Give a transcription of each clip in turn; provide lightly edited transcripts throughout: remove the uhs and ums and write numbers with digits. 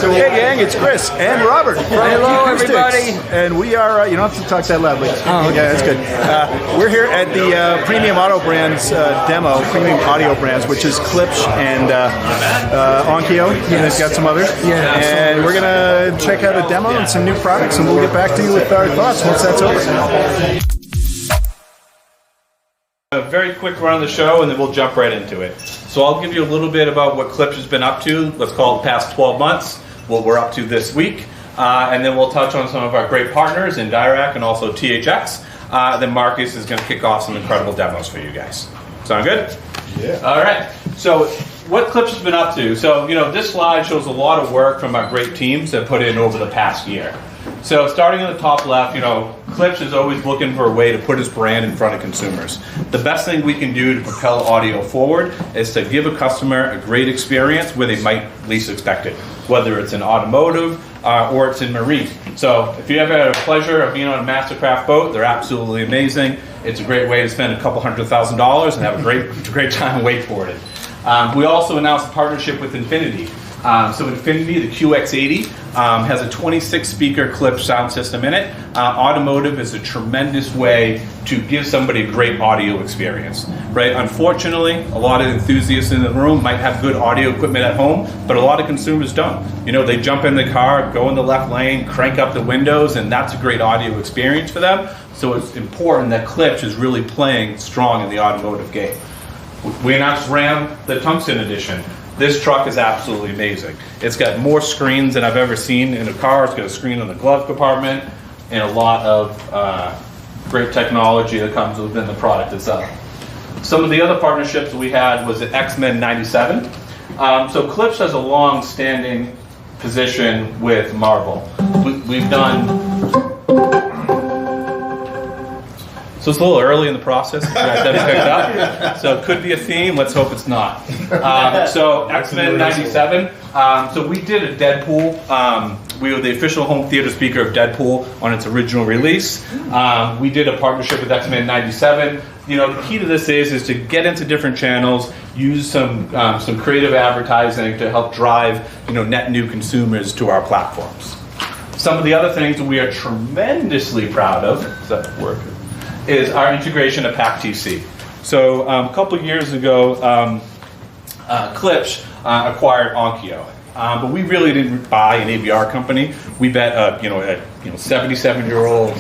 Hey gang, it's Chris and Robert. Hello everybody. And we are, you don't have to talk that loudly. Oh, okay. Yeah, that's good. We're here at the Premium Auto Brands demo, Premium Audio Brands, which is Klipsch and Onkyo. And it's got some others. Yeah. And we're going to check out a demo and some new products, and we'll get back to you with our thoughts once that's over. A very quick run of the show, and then we'll jump right into it. So I'll give you a little bit about what Klipsch has been up to, let's call it the past 12 months, what we're up to this week, and then we'll touch on some of our great partners in DIRAC and also THX. Then Marcus is going to kick off some incredible demos for you guys. Sound good? Yeah. All right. So what Klipsch has been up to. So, you know, this slide shows a lot of work from our great teams that put in over the past year. So starting in the top left, you know, Klipsch is always looking for a way to put his brand in front of consumers. The best thing we can do to propel audio forward is to give a customer a great experience where they might least expect it, whether it's in automotive or it's in marine. So if you ever had a pleasure of being on a Mastercraft boat, they're absolutely amazing. It's a great way to spend a couple $100,000 and have a great time wakeboarding. We also announced a partnership with Infinity. So Infinity, the QX80, has a 26-speaker Klipsch sound system in it. Automotive is a tremendous way to give somebody a great audio experience, right? Unfortunately, a lot of enthusiasts in the room might have good audio equipment at home, but a lot of consumers don't. You know, they jump in the car, go in the left lane, crank up the windows, and that's a great audio experience for them. So it's important that Klipsch is really playing strong in the automotive game. We announced Ram, the Tungsten Edition. This truck is absolutely amazing. It's got more screens than I've ever seen in a car. It's got a screen in the glove compartment and a lot of great technology that comes within the product itself. Some of the other partnerships we had was at X-Men 97. So Klipsch has a long-standing position with Marvel. We've done... So it's a little early in the process. You guys haven't picked up. So it could be a theme. Let's hope it's not. So X-Men 97. So we did a Deadpool. We were the official home theater speaker of Deadpool on its original release. We did a partnership with X-Men 97. You know, the key to this is to get into different channels, use some creative advertising to help drive, you know, net new consumers to our platforms. Some of the other things that we are tremendously proud of. Is that working? Is our integration of PAC-TC. So a couple of years ago, Klipsch acquired Onkyo, but we really didn't buy an AVR company. We bet a 77-year-old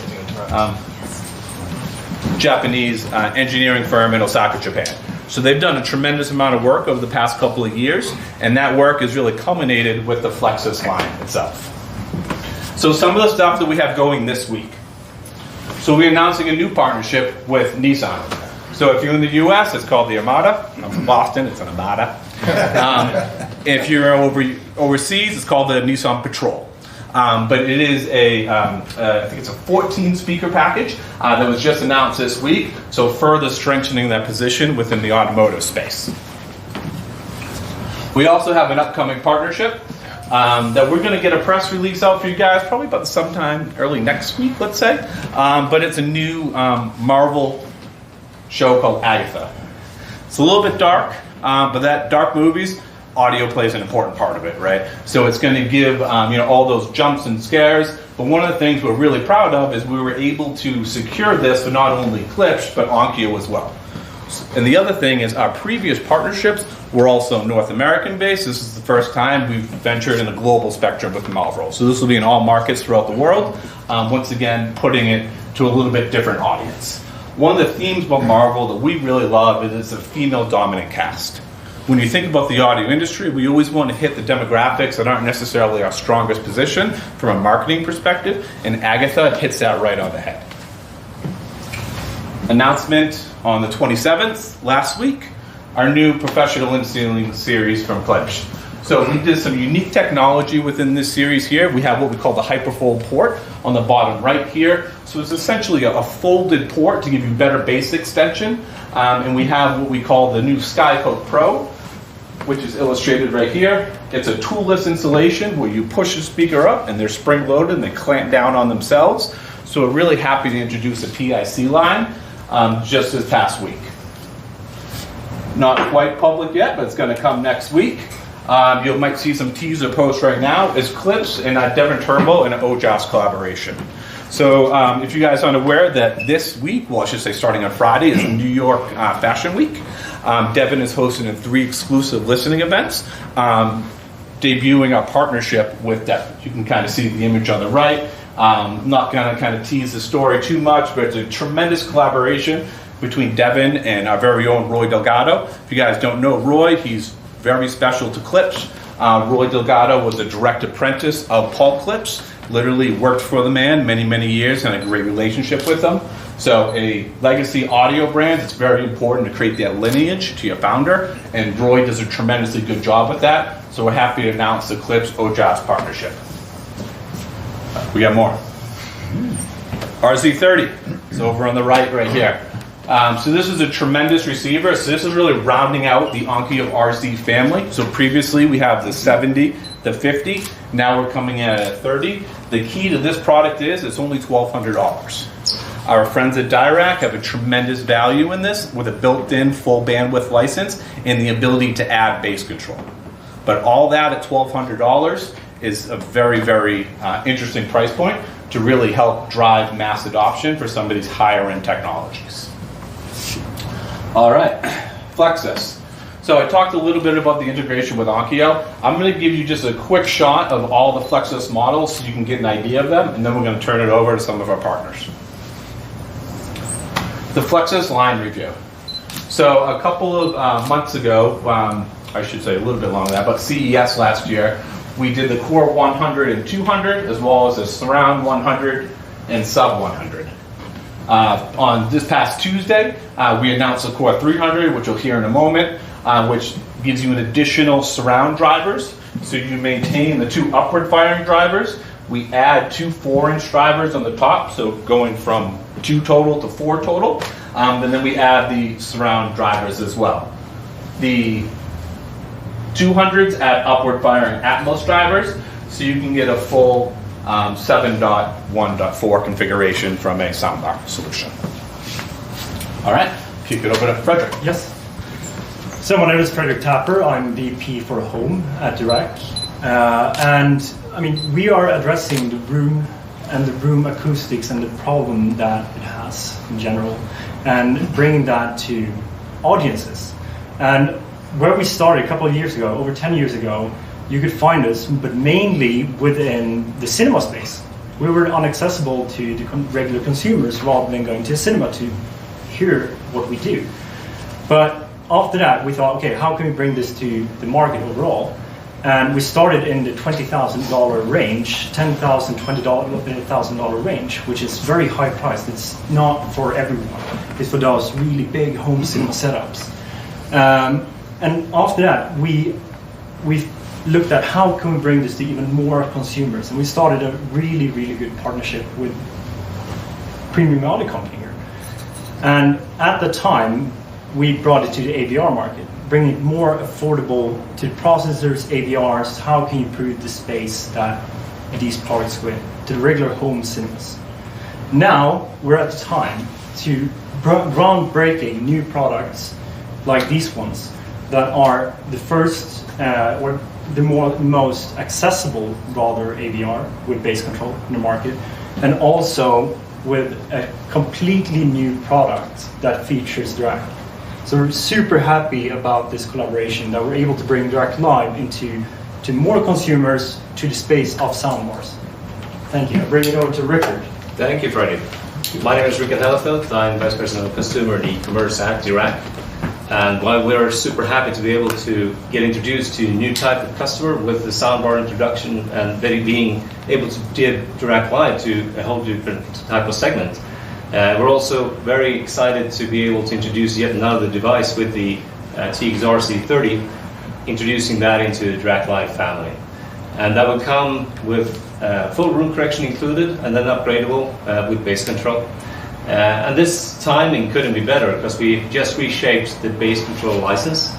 Japanese engineering firm in Osaka, Japan. So they've done a tremendous amount of work over the past couple of years, and that work is really culminated with the Flexus line itself. So some of the stuff that we have going this week. So we're announcing a new partnership with Nissan. So if you're in the US, it's called the Armada. I'm from Boston, it's an Armada. If you're overseas, it's called the Nissan Patrol. But it is I think it's a 14-speaker package that was just announced this week, so further strengthening that position within the automotive space. We also have an upcoming partnership that we're going to get a press release out for you guys probably about sometime early next week, let's say. But it's a new Marvel show called Agatha. It's a little bit dark, but that dark movies, audio plays an important part of it, right? So it's going to give all those jumps and scares. But one of the things we're really proud of is we were able to secure this for not only Klipsch, but Onkyo as well. And the other thing is our previous partnerships were also North American based. This is the first time we've ventured in a global spectrum with Marvel. So this will be in all markets throughout the world. Once again, putting it to a little bit different audience. One of the themes about Marvel that we really love is it's a female dominant cast. When you think about the audio industry, we always want to hit the demographics that aren't necessarily our strongest position from a marketing perspective, and Agatha hits that right on the head. Announcement on the 27th, last week, our new professional installing series from Klipsch. So we did some unique technology within this series here. We have what we call the Hyperfold port on the bottom right here. So it's essentially a folded port to give you better bass extension. And we have what we call the new Skyhook Pro, which is illustrated right here. It's a toolless installation where you push the speaker up and they're spring loaded and they clamp down on themselves. So we're really happy to introduce a PIC line just this past week. Not quite public yet, but it's going to come next week. You might see some teaser posts right now, is Klipsch and Devon Turnbull and an OJAS collaboration. So if you guys aren't aware that this week, well I should say starting on Friday, is New York Fashion Week. Devon is hosting 3 exclusive listening events, debuting our partnership with Devon. You can kind of see the image on the right. I'm not going to kind of tease the story too much, but it's a tremendous collaboration between Devon and our very own Roy Delgado. If you guys don't know Roy, he's very special to Klipsch. Roy Delgado was a direct apprentice of Paul Klipsch, literally worked for the man many, many years and a great relationship with him. So a legacy audio brand, it's very important to create that lineage to your founder, and Roy does a tremendously good job with that. So we're happy to announce the Klipsch OJAS partnership. We got more. RZ30, it's over on the right here. So this is a tremendous receiver. So this is really rounding out the Onkyo RZ family. So previously we have the 70, the 50. Now we're coming in at a 30. The key to this product is it's only $1,200. Our friends at DIRAC have a tremendous value in this with a built-in full bandwidth license and the ability to add bass control. But all that at $1,200 is a very, very interesting price point to really help drive mass adoption for some of these higher end technologies. All right, Flexus. So I talked a little bit about the integration with Onkyo. I'm going to give you just a quick shot of all the Flexus models so you can get an idea of them, and then we're going to turn it over to some of our partners. The Flexus line review. So a couple of months ago, I should say a little bit longer than that, but CES last year, we did the Core 100 and 200, as well as the Surround 100 and Sub 100. On this past Tuesday, we announced the Core 300, which you'll hear in a moment, which gives you an additional surround drivers. So you maintain the 2 upward firing drivers. We add 2 4-inch drivers on the top, so going from 2 total to 4 total. And then we add the surround drivers as well. The 200s add upward firing Atmos drivers, so you can get a full 7.1.4 configuration from a Soundbar solution. All right, kick it over to Frederick. Yes. So my name is Frederick Tapper. I'm VP for Home at DIRAC. And I mean, we are addressing the room and the room acoustics and the problem that it has in general, and bringing that to audiences. And where we started a couple of years ago, over 10 years ago, you could find us, but mainly within the cinema space. We were inaccessible to the regular consumers rather than going to a cinema to hear what we do. But after that, we thought, okay, how can we bring this to the market overall? And we started in the $20,000 range, $10,000, $20,000 range, which is very high priced. It's not for everyone. It's for those really big home cinema setups. And after that, we looked at how can we bring this to even more consumers. And we started a really, really good partnership with premium audio company here. And at the time, we brought it to the AVR market, bringing it more affordable to processors, AVRs. How can you improve the space that these products with to the regular home cinemas? Now we're at the time to groundbreaking new products like these ones that are the first or the most accessible rather AVR with bass control in the market, and also with a completely new product that features DIRAC. So we're super happy about this collaboration that we're able to bring DIRAC Live to more consumers to the space of soundbars. Thank you. I bring it over to Richard. Thank you, Freddie. My name is Rickard Hellefeld. I'm Vice President of Consumer and E-commerce at DIRAC. And while we're super happy to be able to get introduced to a new type of customer with the soundbar introduction and being able to give DIRAC Live to a whole different type of segment, we're also very excited to be able to introduce yet another device with the TXRC30, introducing that into the DIRAC Live family. And that will come with full room correction included, and then upgradable with bass control. And this timing couldn't be better because we just reshaped the bass control license,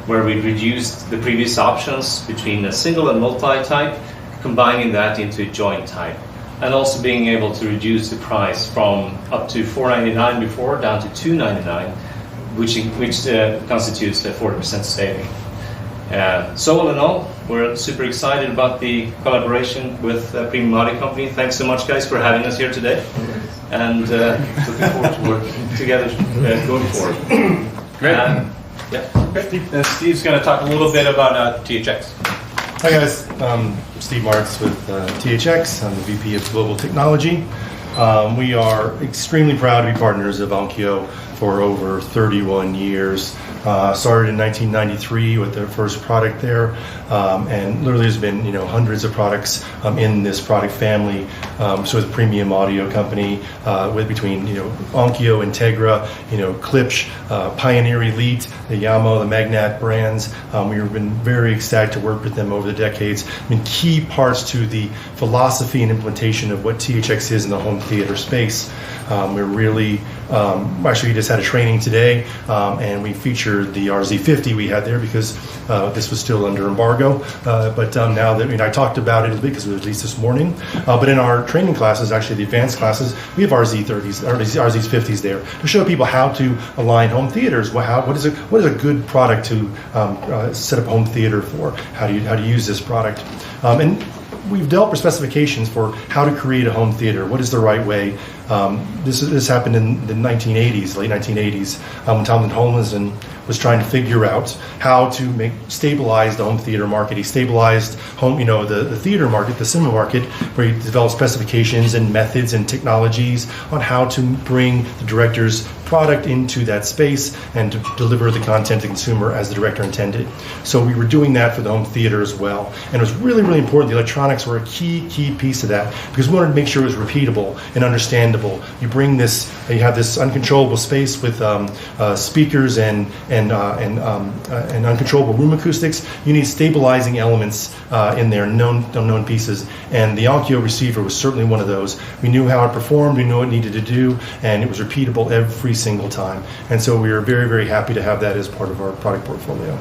where we reduced the previous options between a single and multi-type, combining that into a joint type, and also being able to reduce the price from up to $499 before down to $299, which constitutes a 40% saving. So all in all, we're super excited about the collaboration with Premium Audio Company. Thanks so much, guys, for having us here today, and looking forward to working together going forward. Great. Yeah. Great. Steve's going to talk a little bit about THX. Hi guys, Steve Martz with THX. I'm the VP of Global Technology. We are extremely proud to be partners of Onkyo for over 31 years. Started in 1993 with their first product there, and literally there's been hundreds of products in this product family. So with Premium Audio Company, with between Onkyo, Integra, Klipsch, Pioneer Elite, the Yamaha, the Magnat brands. We've been very ecstatic to work with them over the decades. Key parts to the philosophy and implementation of what THX is in the home theater space. We're really actually we just had a training today, and we featured the RZ50 we had there because this was still under embargo. But now that I talked about it a bit because it was released this morning. But in our training classes, actually the advanced classes, we have RZ30s, RZ50s there to show people how to align home theaters. What is a good product to set up a home theater for? How do you use this product? And we've developed specifications for how to create a home theater. What is the right way? This happened in the 1980s, late 1980s, when Tom Holmlin was trying to figure out how to stabilize the home theater market. He stabilized the theater market, the cinema market, where he developed specifications and methods and technologies on how to bring the director's product into that space and to deliver the content to the consumer as the director intended. So we were doing that for the home theater as well. And it was really, really important. The electronics were a key piece of that because we wanted to make sure it was repeatable and understandable. You bring this, you have this uncontrollable space with speakers and uncontrollable room acoustics. You need stabilizing elements in there, known pieces. And the Onkyo receiver was certainly one of those. We knew how it performed, we knew what it needed to do, and it was repeatable every single time. And so we were very, very happy to have that as part of our product portfolio.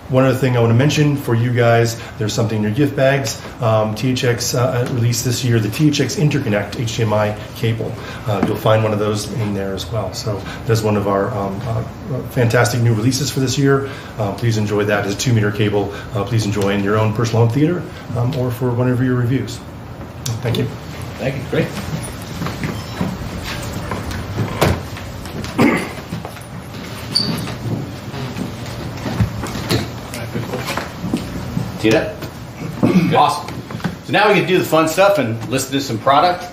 One other thing I want to mention for you guys, there's something in your gift bags. THX released this year the THX Interconnect HDMI cable. You'll find one of those in there as well. So that's one of our fantastic new releases for this year. Please enjoy that. It's a 2-meter cable. Please enjoy in your own personal home theater or for one of your reviews. Thank you. Thank you. Great. See that? Awesome. So now we can do the fun stuff and listen to some product.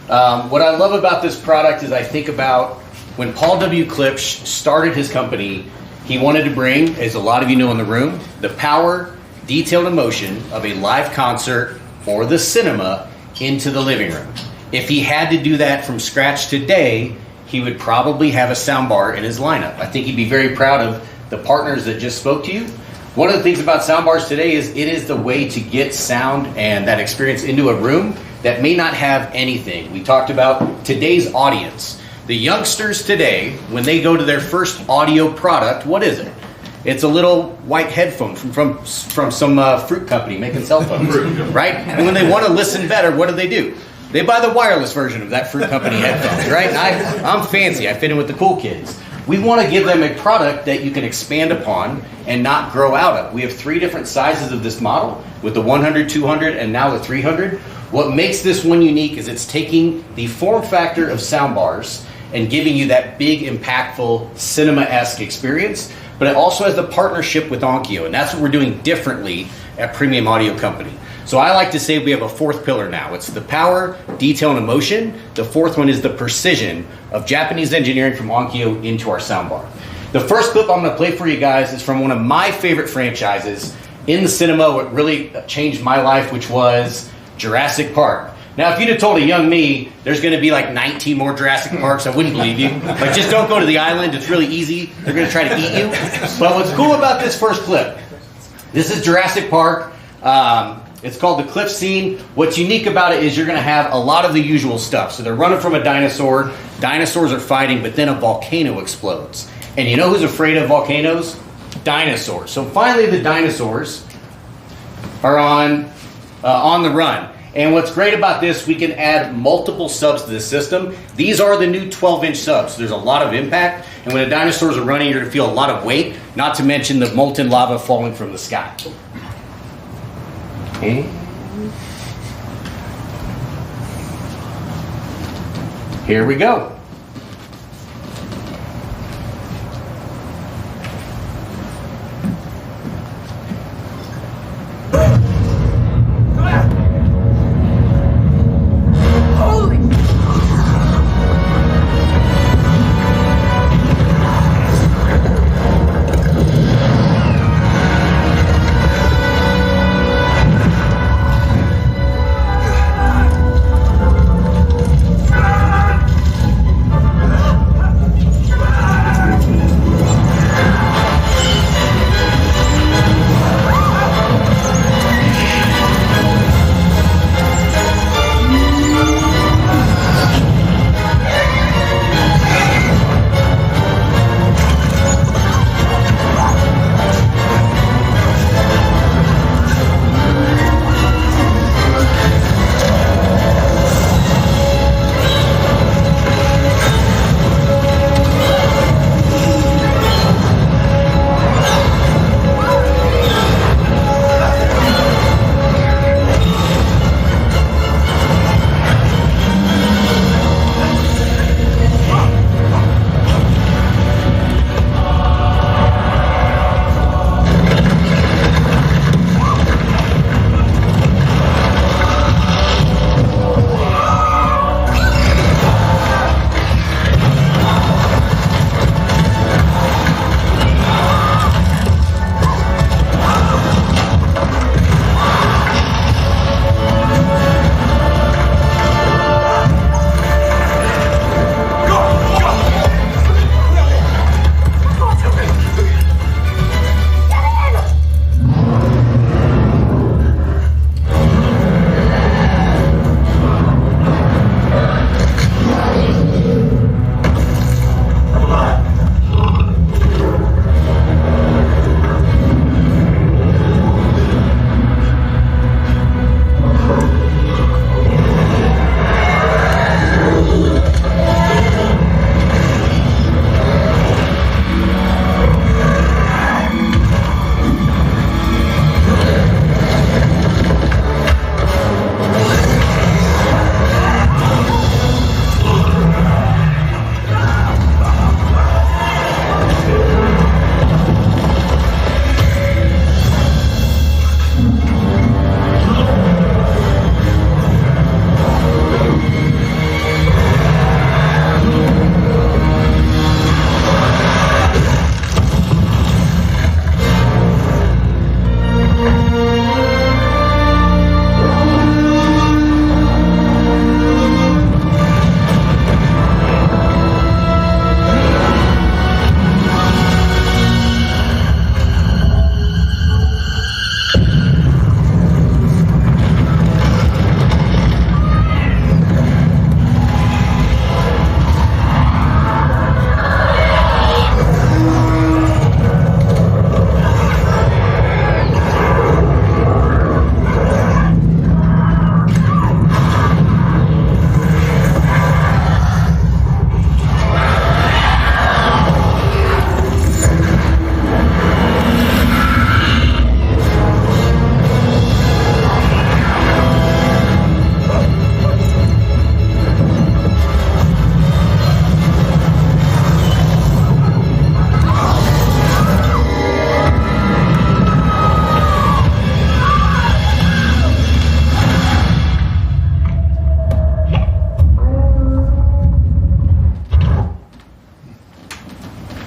What I love about this product is I think about when Paul W. Klipsch started his company, he wanted to bring, as a lot of you know in the room, the power, detail, and emotion of a live concert or the cinema into the living room. If he had to do that from scratch today, he would probably have a soundbar in his lineup. I think he'd be very proud of the partners that just spoke to you. One of the things about soundbars today is it is the way to get sound and that experience into a room that may not have anything. We talked about today's audience. The youngsters today, when they go to their first audio product, what is it? It's a little white headphone from some fruit company making cell phones, right? And when they want to listen better, what do? They buy the wireless version of that fruit company headphones, right? And I'm fancy. I fit in with the cool kids. We want to give them a product that you can expand upon and not grow out of. We have 3 different sizes of this model with the 100, 200, and now the 300. What makes this one unique is it's taking the form factor of soundbars and giving you that big, impactful, cinema-esque experience, but it also has the partnership with Onkyo, and that's what we're doing differently at Premium Audio Company. So I like to say we have a 4th pillar now. It's the power, detail, and emotion. The 4th one is the precision of Japanese engineering from Onkyo into our soundbar. The first clip I'm going to play for you guys is from one of my favorite franchises in the cinema, what really changed my life, which was Jurassic Park. Now, if you'd have told a young me there's going to be like 19 more Jurassic Parks, I wouldn't believe you. Like, just don't go to the island. It's really easy. They're going to try to eat you. But what's cool about this first clip, this is Jurassic Park. It's called the cliff scene. What's unique about it is you're going to have a lot of the usual stuff. So they're running from a dinosaur. Dinosaurs are fighting, but then a volcano explodes. And you know who's afraid of volcanoes? Dinosaurs. So finally the dinosaurs are on the run. And what's great about this, we can add multiple subs to the system. These are the new 12-inch subs. So there's a lot of impact. And when the dinosaurs are running, you're going to feel a lot of weight, not to mention the molten lava falling from the sky. Okay. Here we go.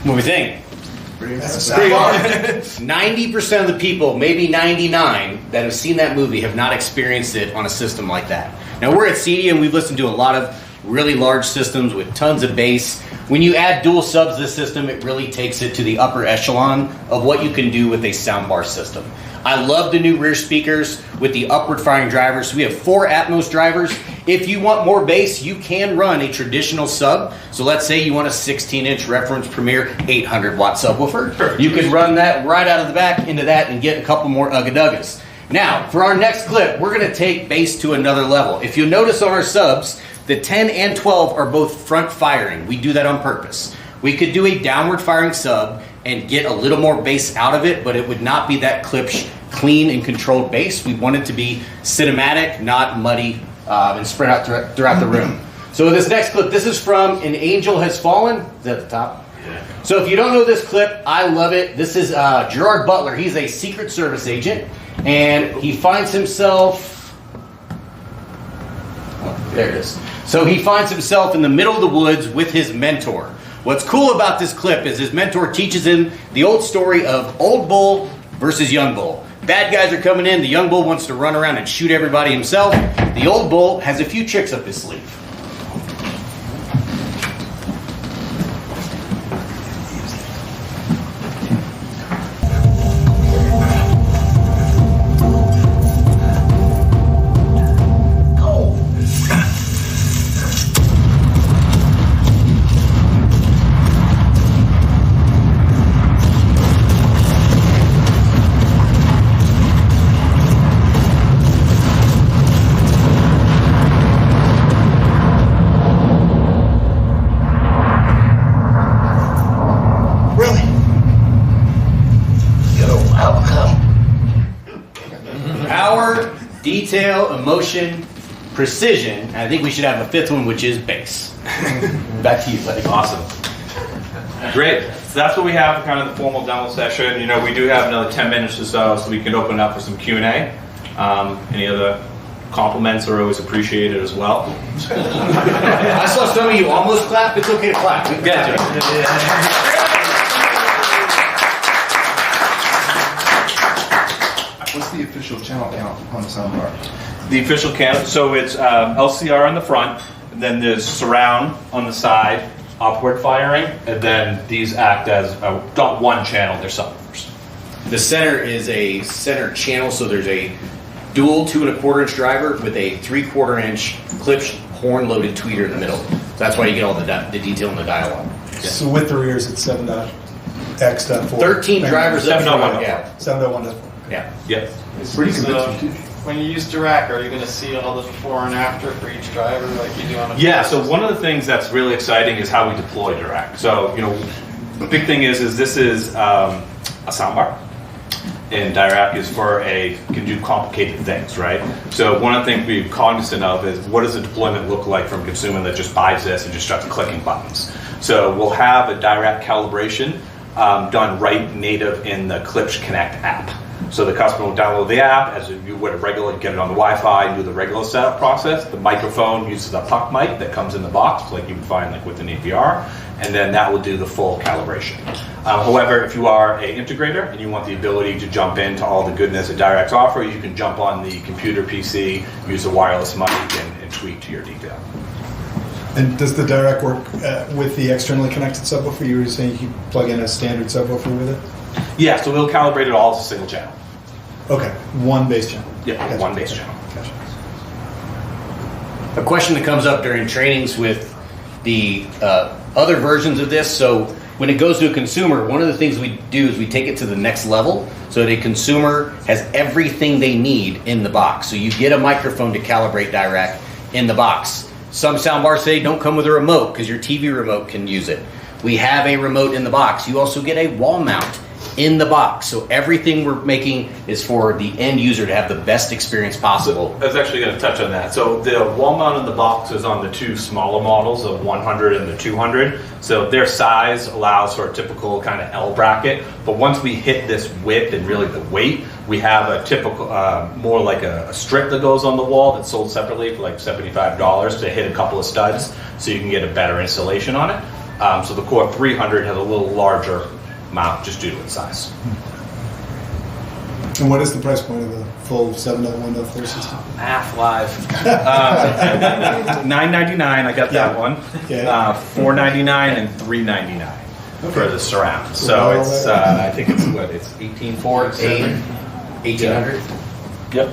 What do we think? Pretty 90% of the people, maybe 99, that have seen that movie have not experienced it on a system like that. Now, we're at CEDIA and we've listened to a lot of really large systems with tons of bass. When you add dual subs to the system, it really takes it to the upper echelon of what you can do with a soundbar system. I love the new rear speakers with the upward firing drivers. So we have 4 Atmos drivers. If you want more bass, you can run a traditional sub. So let's say you want a 16-inch reference Premier 800-watt subwoofer. You can run that right out of the back into that and get a couple more ugga-duggas. Now, for our next clip, we're going to take bass to another level. If you notice on our subs, the 10 and 12 are both front firing. We do that on purpose. We could do a downward firing sub and get a little more bass out of it, but it would not be that Klipsch clean and controlled bass. We want it to be cinematic, not muddy, and spread out throughout the room. So this next clip, this is from An Angel Has Fallen. Is that at the top? Yeah. So if you don't know this clip, I love it. This is Gerard Butler. He's a Secret Service agent, and he finds himself... Oh, there it is. So he finds himself in the middle of the woods with his mentor. What's cool about this clip is his mentor teaches him the old story of old bull versus young bull. Bad guys are coming in, the young bull wants to run around and shoot everybody himself. The old bull has a few tricks up his sleeve. Detail, emotion, precision, and I think we should have a fifth one, which is bass. Back to you, buddy. Awesome. Great. So that's what we have for kind of the formal demo session. You know, we do have another 10 minutes or so we can open up for some Q&A. Any other compliments are always appreciated as well. I saw some of you almost clap. It's okay to clap. We can get to it. What's the official channel count on the soundbar? The official count, so it's LCR on the front, and then there's surround on the side, upward firing, and then these act as not one channel, they're subwoofers. The center is a center channel, so there's a dual 2 1/4 inch driver with a 3/4 inch Klipsch horn-loaded tweeter in the middle. So that's why you get all the detail in the dialogue. Yeah. So with the rears, it's 7.x.4. 13 drivers up front. 7.1. Yeah. 7.1. Yeah. Yep. It's pretty convincing. When you use DIRAC, are you going to see all the before and after for each driver like you do on a... Yeah, so one of the things that's really exciting is how we deploy DIRAC. So, you know, the big thing is this is a soundbar, and DIRAC is can do complicated things, right? So one of the things we're cognizant of is what does the deployment look like from a consumer that just buys this and just starts clicking buttons. So we'll have a DIRAC calibration done right native in the Klipsch Connect app. So the customer will download the app as you would a regular, get it on the Wi-Fi, and do the regular setup process. The microphone uses a puck mic that comes in the box, like you would find like with an APR, and then that will do the full calibration. However, if you are an integrator and you want the ability to jump into all the goodness that DIRAC's offer, you can jump on the computer PC, use a wireless mic, and tweak to your detail. And does the DIRAC work with the externally connected subwoofer? You were saying you can plug in a standard subwoofer with it? Yeah, so we'll calibrate it all as a single channel. Okay, one bass channel. Yeah, Gotcha. one bass channel. Gotcha. A question that comes up during trainings with the other versions of this. So when it goes to a consumer, one of the things we do is we take it to the next level so that a consumer has everything they need in the box. So you get a microphone to calibrate DIRAC in the box. Some soundbars say don't come with a remote because your TV remote can use it. We have a remote in the box. You also get a wall mount in the box. So everything we're making is for the end user to have the best experience possible. I was actually going to touch on that. So the wall mount in the box is on the two smaller models of 100 and the 200. So their size allows for a typical kind of L bracket. But once we hit this width and really the weight, we have a typical, more like a strip that goes on the wall that's sold separately for like $75 to hit a couple of studs so you can get a better installation on it. So the Core 300 has a little larger mount just due to its size. And what is the price point of the full 7.1.4 system? Math live. $999, I got that one. Yeah. $499 and $399 for the surround. So it's I think it's what it's 1800. Yep.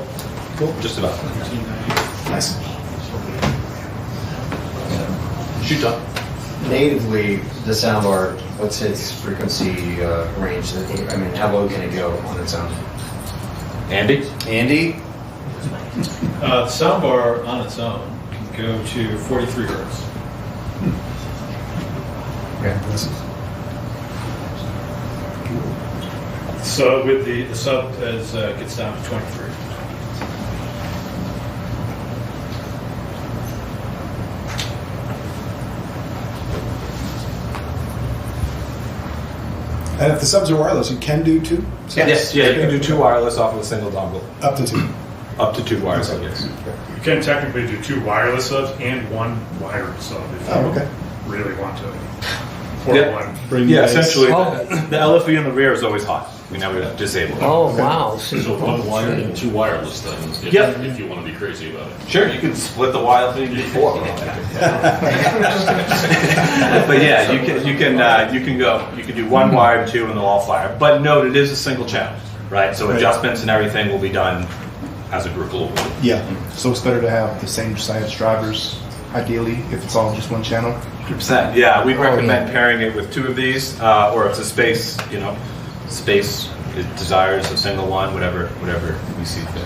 Cool. Just about. Nice. Shoot up. Natively, the soundbar, what's its frequency range? I mean, how low can it go on its own? Andy? Andy? The soundbar on its own can go to 43 hertz. So with the sub gets down to 23. And if the subs are wireless, you can do two? Yes, yeah, you can do 2 wireless off of a single dongle. Up to 2? Up to 2 wireless, yes. You can technically do 2 wireless subs and 1 wired sub if you really want to. Or one. Yeah, essentially, the LFE in the rear is always hot. We never disable it. Oh, wow. So 1 wired and 2 wireless then, if you want to be crazy about it. Sure, you can split the wireless and do 4. But yeah, you can do 1 wired, 2, and they'll all fire. But note, it is a single channel, right? So adjustments and everything will be done as a group. Yeah. So it's better to have the same size drivers, ideally, if it's all just one channel. 100%. Yeah, we'd recommend pairing it with 2 of these, or if it's a space, space it desires a single one, whatever we see fit.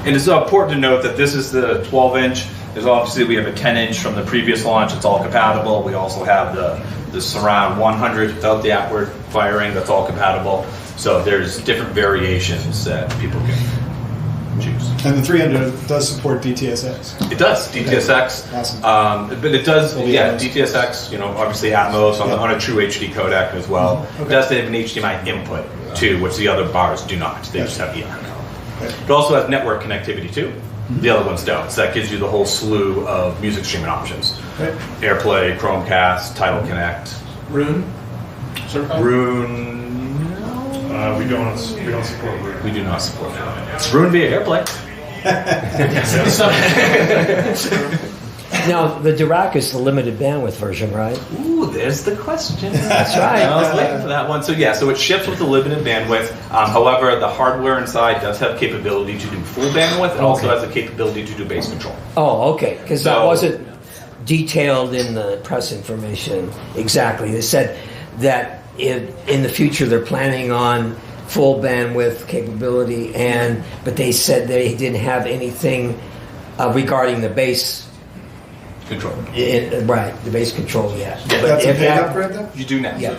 And it's important to note that this is the 12-inch. There's obviously we have a 10-inch from the previous launch. It's all compatible. We also have the Surround 100 without the outward firing. That's all compatible. So there's different variations that people can choose. And the 300 does support DTSX. It does, DTSX. Okay. Awesome. But it does, DTSX, obviously Atmos on a true HD codec as well. It does have an HDMI input too, which the other bars do not. They just have ER. It also has network connectivity too. The other ones don't. So that gives you the whole slew of music streaming options. AirPlay, Chromecast, Tidal Connect. Rune? Rune. We don't support Rune. We do not support Rune. Rune via AirPlay. Now, the DIRAC is the limited bandwidth version, right? Ooh, there's the question. That's right. I was waiting for that one. So yeah, so it ships with the limited bandwidth. However, the hardware inside does have capability to do full bandwidth and also has the capability to do bass control. Oh, okay. Because that wasn't detailed in the press information exactly. They said that in the future they're planning on full bandwidth capability, but they said they didn't have anything regarding the bass control. Right, the bass control yet. Yeah. But That's a if paid that, upgrade then? You do now. Yeah.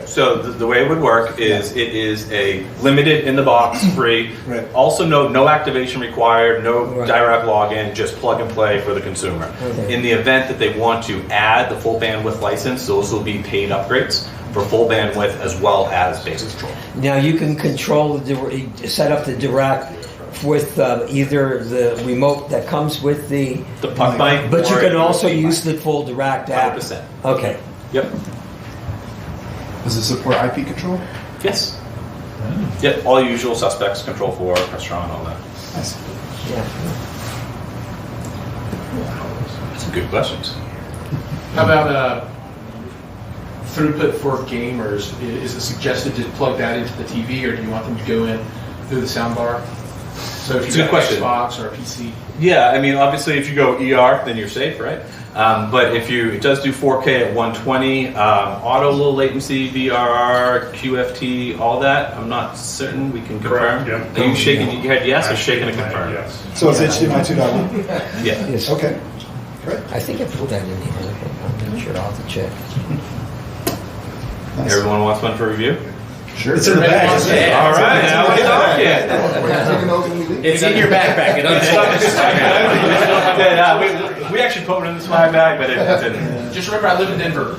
So the way it would work is it is a limited in the box, free. Right. Also no activation required, no DIRAC login, just plug and play for the consumer. Okay. In the event that they want to add the full bandwidth license, those will be paid upgrades for full bandwidth as well as bass control. now you can control set up the DIRAC with either the remote that comes with the puck mic, but you or can also USB use the full DIRAC app. 100%. Okay. Yep. Does it support IP control? Yes. Yep. All the usual suspects: Control 4, Crestron, all that. Nice. Yeah. Some good questions. How about throughput for gamers? Is it suggested to plug that into the TV, or do you want them to go in through the soundbar? So if It's you a got good question. Xbox or a PC. Yeah, I mean, obviously, if you go ER, then you're safe, right? But it does do 4K at 120, auto low latency, VRR, QFT, all that. I'm not certain. We can confirm. Yep. Are you shaking your head yes or shaking to confirm? Yes. So it's HDMI 2.1? Yeah. Yes. Okay. Great. I think I put that in here. I'm not sure. I'll have to check. Nice. Everyone wants one for review? Sure. It's in the bag. Isn't it? All right, now we're talking. It's in your backpack. It We actually put one in the swag bag, but it didn't. Just remember, I live in Denver.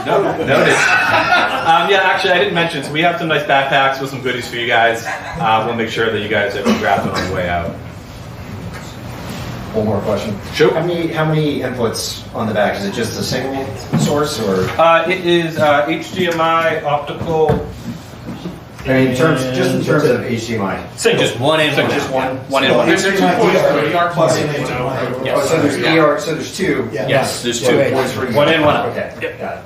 Noted. Yeah, actually, I didn't mention. So we have some nice backpacks with some goodies for you guys. We'll make sure that you guys have grab them on the way out. One more question. Sure. How many inputs on the back? Is it just a single source, or? It is HDMI optical. I mean, in terms of HDMI. Single. Just one in, Just one. One in. There's two ports for ER Plus plus. HDMI. Oh, so there's ER. So there's two. Yeah. Yes, there's two. Ports. One in, one out. Okay. Yep. Got it.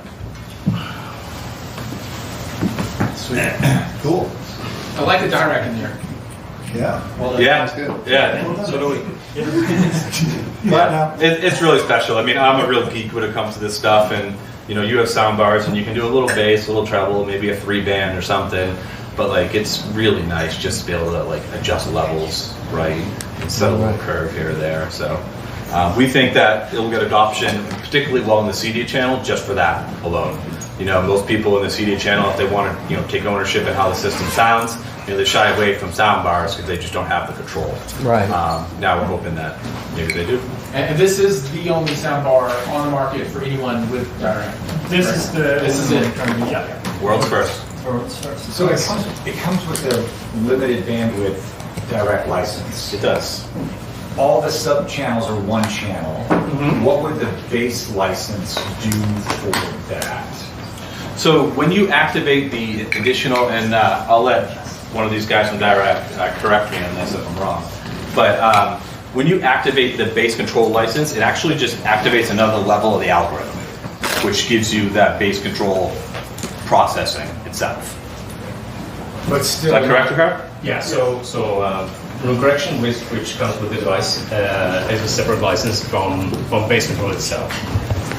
Sweet. Cool. I like the DIRAC in there. Yeah. Well, Yeah. that's good. Yeah. So do we. But now, It's really special. I mean, I'm a real geek when it comes to this stuff, and you have sound bars, and you can do a little bass, a little treble, maybe a 3-band or something. but like it's really nice just to be able to like adjust levels right instead of a little curve here or there. So we think that it'll get adoption particularly well in the CEDIA channel just for that alone. You know, most people in the CEDIA channel, if they want to, you know, take ownership in how the system sounds, you know, they shy away from soundbars because they just don't have the control. Right. Now we're hoping that maybe they do. And this is the only soundbar on the market for anyone with DIRAC. This is it. Yeah. World's first. So it comes with a limited bandwidth DIRAC license. It does. All the sub channels are one channel. What would the base license do for that? So when you activate the additional, and I'll let one of these guys from DIRAC correct me on this if I'm wrong, but when you activate the base control license, it actually just activates another level of the algorithm, which gives you that base control processing itself. But still, is that correct, Ricardo? Yeah. So room correction, which comes with the device, is a separate license from base control itself.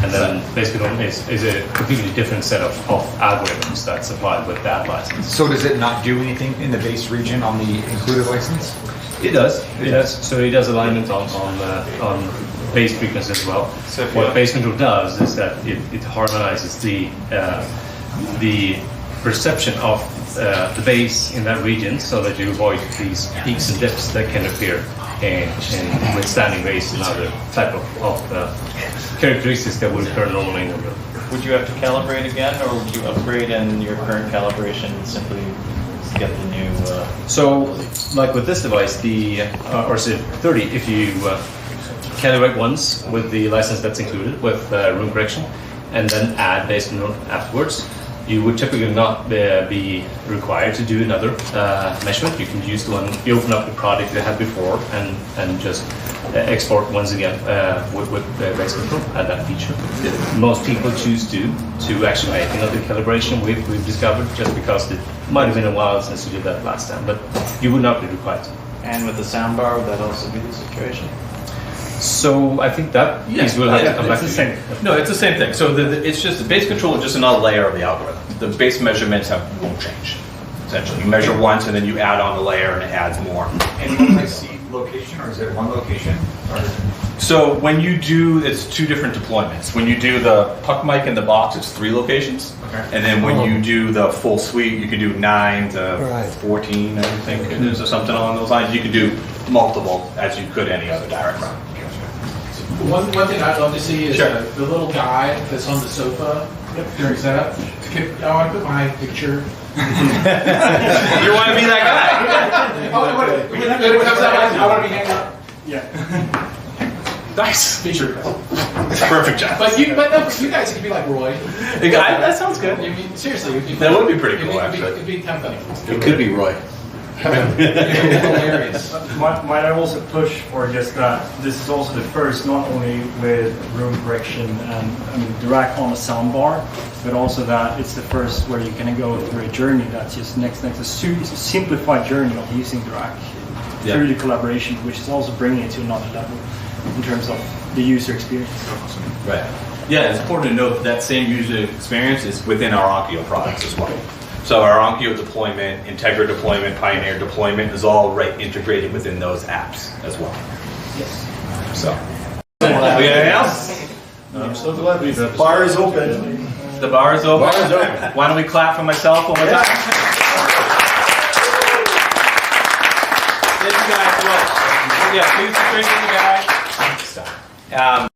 And then base control is a completely different set of algorithms that's applied with that license. So does it not do anything in the base region on the included license? It does. It does. So it does alignment on base frequency as well. So what base control does is that it harmonizes the perception of the bass in that region so that you avoid these peaks and dips that can appear in withstanding bass and other type of characteristics that would occur normally in the room. Would you have to calibrate again, or would you upgrade in your current calibration and simply get the new? So, like with this device, the RC 30, if you calibrate once with the license that's included with room correction, and then add bass control afterwards, you would typically not be required to do another measurement. You can use the one you open up the product you had before and just export once again with bass control, add that feature. Most people choose to actually make another calibration. We've discovered just because it might have been a while since you did that last time, but you would not be required to. And with the soundbar, would that also be the situation? So I think that piece will have to come back. It's the same. No, it's the same thing. So it's just the base control is just another layer of the algorithm. The base measurements won't change. Essentially, you measure once and then you add on the layer and it adds more. And one I see location, or is it one location? So when you do, it's two different deployments. When you do the puck mic in the box, it's 3 locations. Okay. And then when you do the full suite, you can do 9 to 14, I think it is, or something along those lines. You can do multiple as you could any other direct route. One thing I'd love to see is the little guy that's on the sofa during setup. I want to put my picture. You want to be that guy? I want to be hanging out. Yeah. Nice. Feature. Perfect job. But you guys could be like Roy. That sounds good. I mean, seriously, it'd be that would be pretty cool, actually. It'd be kind of funny. It could be Roy. Hilarious. Might I also push for just that this is also the first, not only with room correction and DIRAC on a soundbar, but also that it's the first where you can go through a journey that's just next a simplified journey of using DIRAC through the collaboration, which is also bringing it to another level in terms of the user experience. Right. Yeah, it's important to note that same user experience is within our Onkyo products as well. So our Onkyo deployment, Integra deployment, Pioneer deployment is all right integrated within those apps as well. Yes. So. We got anything else? I'm so glad the bar is open. The bar is open. Why don't we clap for myself one more time? Thank you guys. Well, yeah, please agree with the guy.